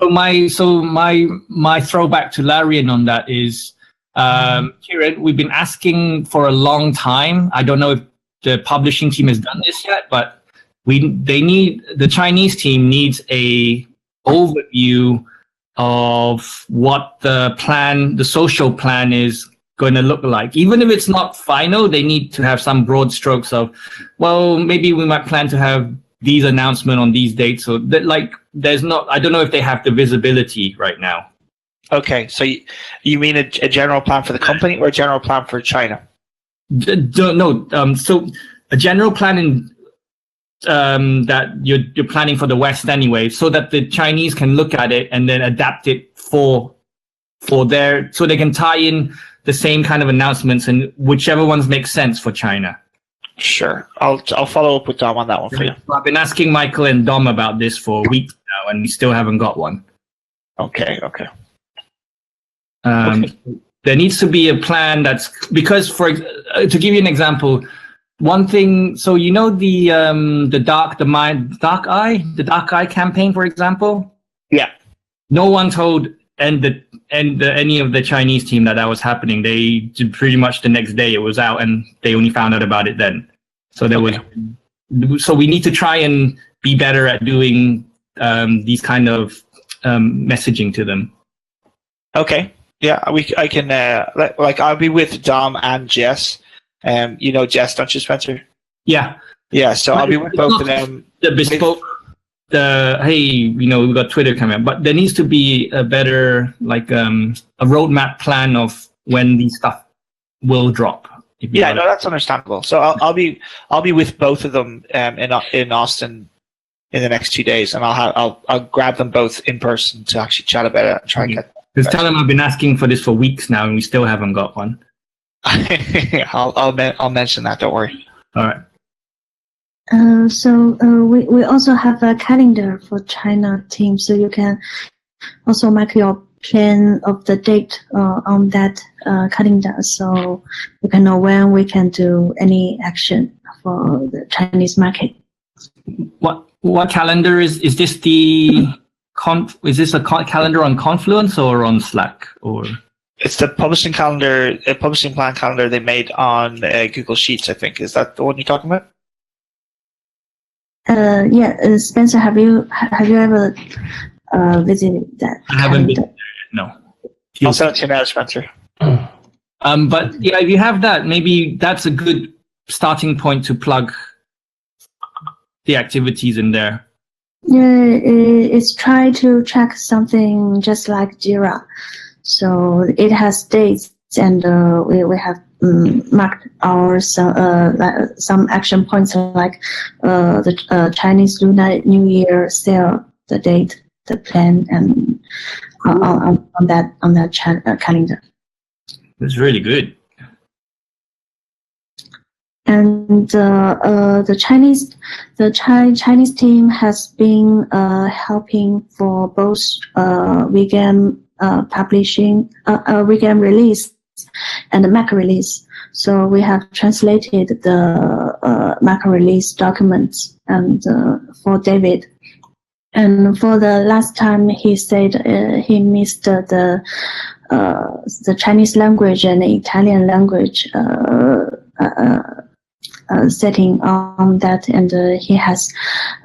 My throwback to Larian on that is, Kieran, we've been asking for a long time. I don't know if the publishing team has done this yet, but the Chinese team needs a overview of what the social plan is going to look like. Even if it's not final, they need to have some broad strokes of, well, maybe we might plan to have these announcements on these dates. So that, like, I don't know if they have the visibility right now. Okay, so you mean a general plan for the company or a general plan for China? No, so a general plan that you're planning for the West anyway, so that the Chinese can look at it and then adapt it for so they can tie in the same kind of announcements and whichever ones make sense for China. Sure, I'll follow up with Dom on that one for you. I've been asking Michael and Dom about this for weeks now, and we still haven't got one. Okay. There needs to be a plan because to give you an example, one thing. So you know the dark eye campaign, for example. Yeah. No one told any of the Chinese team that was happening. They did pretty much the next day it was out, and they only found out about it then. So So we need to try and be better at doing these kind of messaging to them. Okay. Yeah, I can. I'll be with Dom and Jess. You know Jess, don't you, Spencer? Yeah. Yeah. So I'll be with both of them. The bespoke. Hey, we've got Twitter coming up, but there needs to be a better, a roadmap plan of when these stuff will drop. Yeah, no, that's understandable. So I'll be with both of them in Austin in the next 2 days, and I'll grab them both in person to actually chat about it and try and get. Because tell them I've been asking for this for weeks now, and we still haven't got one. I'll mention that. Don't worry. All right. We also have a calendar for China team, so you can also make your plan of the date on that calendar, so you can know when we can do any action for the Chinese market. What calendar is this? Is this a calendar on Confluence or on Slack or? It's the publishing calendar, a publishing plan calendar they made on Google Sheets, I think. Is that the one you're talking about? Yeah, Spencer, have you ever visited that? I haven't been there, no. I'll send it to you now, Spencer. But yeah, if you have that, maybe that's a good starting point to plug the activities in there. Yeah, it's try to track something just like Jira. So it has dates, and we have marked our some action points like the Chinese Lunar New Year sale, the date, the plan, and on that calendar. It's really good. And the Chinese team has been helping for both vegan publishing, vegan release, and the Mac release. So we have translated the Mac release documents and for David. And for the last time, he said he missed the Chinese language and the Italian language setting on that, and he has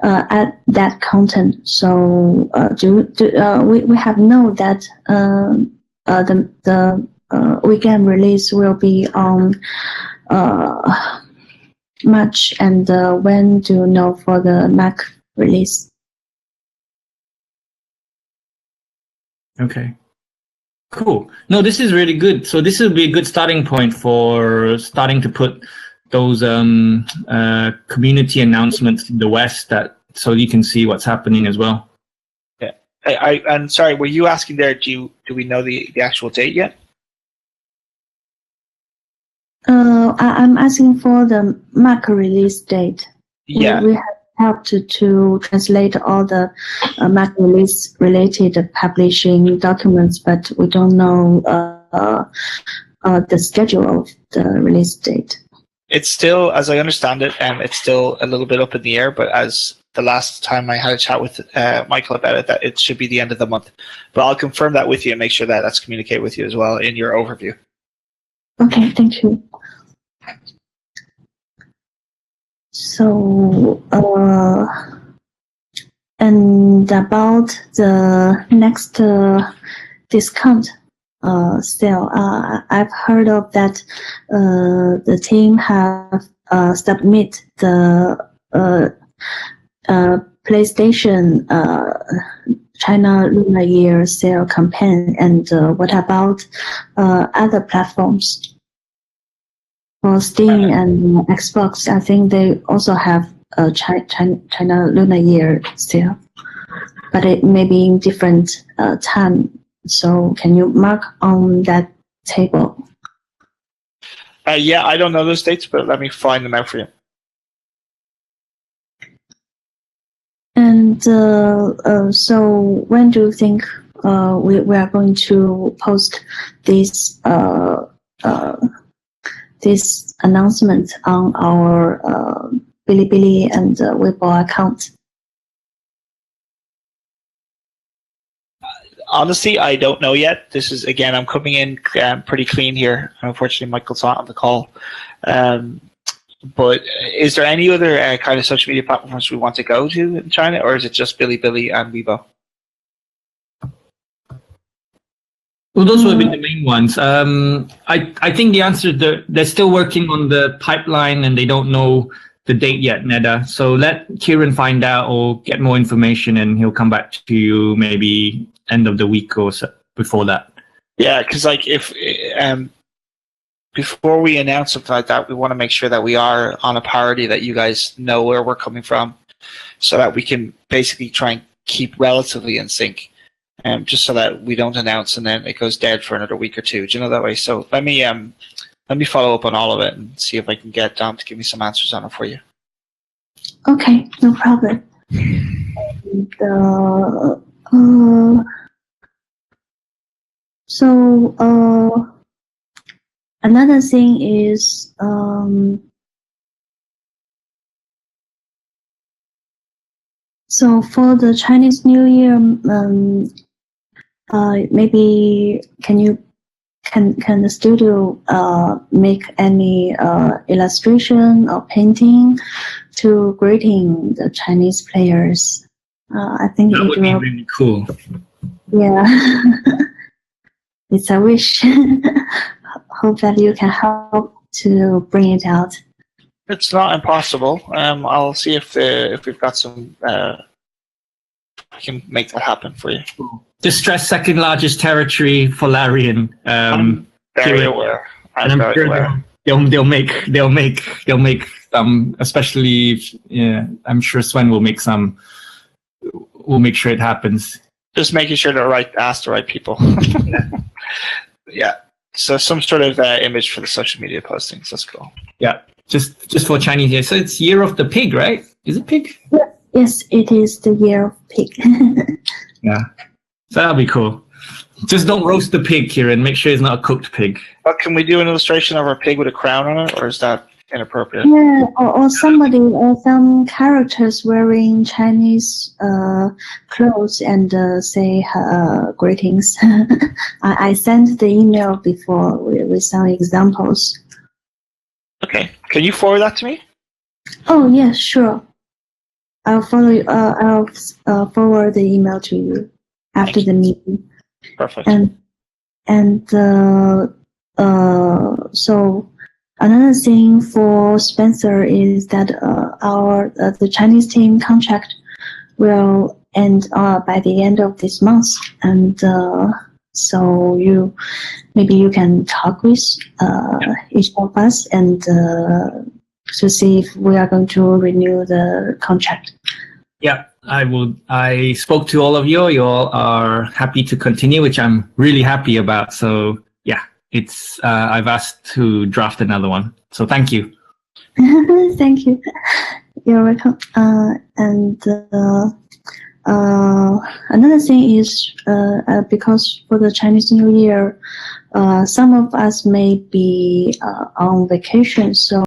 add that content. So we have known that the weekend release will be on March, and when do you know for the Mac release? Okay. Cool. No, this is really good. So this will be a good starting point for starting to put those community announcements in the West, so you can see what's happening as well. Yeah. I'm sorry, were you asking there, do we know the actual date yet? I'm asking for the Mac release date. Yeah. We have helped to translate all the Mac release related publishing documents, but we don't know the schedule of the release date. It's still, as I understand it, it's still a little bit up in the air. But as the last time I had a chat with Michael about it, that it should be the end of the month. But I'll confirm that with you and make sure that that's communicated with you as well in your overview. Okay, thank you. So, and about the next discount sale, I've heard of that the team have submit the PlayStation China Lunar Year sale campaign, and what about other platforms? For Steam and Xbox, I think they also have a China Lunar Year sale, but it may be in different time. So can you mark on that table? Yeah, I don't know those dates, but let me find them out for you. And so when do you think we are going to post this this announcement on our Bilibili and Weibo account? Honestly, I don't know yet. This is, again, I'm coming in pretty clean here. Unfortunately, Michael's not on the call. But is there any other kind of social media platforms we want to go to in China, or is it just Bilibili and Weibo? Well, those would have been the main ones. I think the answer is they're still working on the pipeline and they don't know the date yet, Neda. So let Kieran find out or get more information and he'll come back to you maybe end of the week or so before that. Yeah, because like if before we announce something like that, we want to make sure that we are on a parity, that you guys know where we're coming from, so that we can basically try and keep relatively in sync. Just so that we don't announce and then it goes dead for another week or two. Do you know that way? So let me follow up on all of it and see if I can get Dom to give me some answers on it for you. Okay, no problem. So another thing is so for the Chinese New Year, maybe can the studio make any illustration or painting to greeting the Chinese players? I think that it would be really cool. Yeah, it's a wish. Hope that you can help to bring it out. It's not impossible. I'll see if we've got some. I can make that happen for you. Distress second largest territory for Larian. I'm very aware. I'm very aware. They'll make some, especially I'm sure Sven will make some. We'll make sure it happens. Just making sure to ask the right people. Yeah. So some sort of image for the social media postings. That's cool. Yeah. Just for Chinese Year. So it's Year of the Pig, right? Is it pig? Yes, it is the Year of Pig. Yeah. So that'll be cool. Just don't roast the pig, Kieran. Make sure it's not a cooked pig. But can we do an illustration of our pig with a crown on it, or is that inappropriate? Yeah, or somebody, or some characters wearing Chinese clothes and say greetings. I sent the email before with some examples. Okay, can you forward that to me? Oh yes, sure. I'll follow. I'll forward the email to you after the meeting. Perfect. And so another thing for Spencer is that the Chinese team contract will end by the end of this month, and so maybe you can talk with each of us and to see if we are going to renew the contract. Yeah, I will. I spoke to all of you. You all are happy to continue, which I'm really happy about. So yeah, it's I've asked to draft another one. So thank you. Thank you. You're welcome. And another thing is because for the Chinese New Year, some of us may be on vacation, so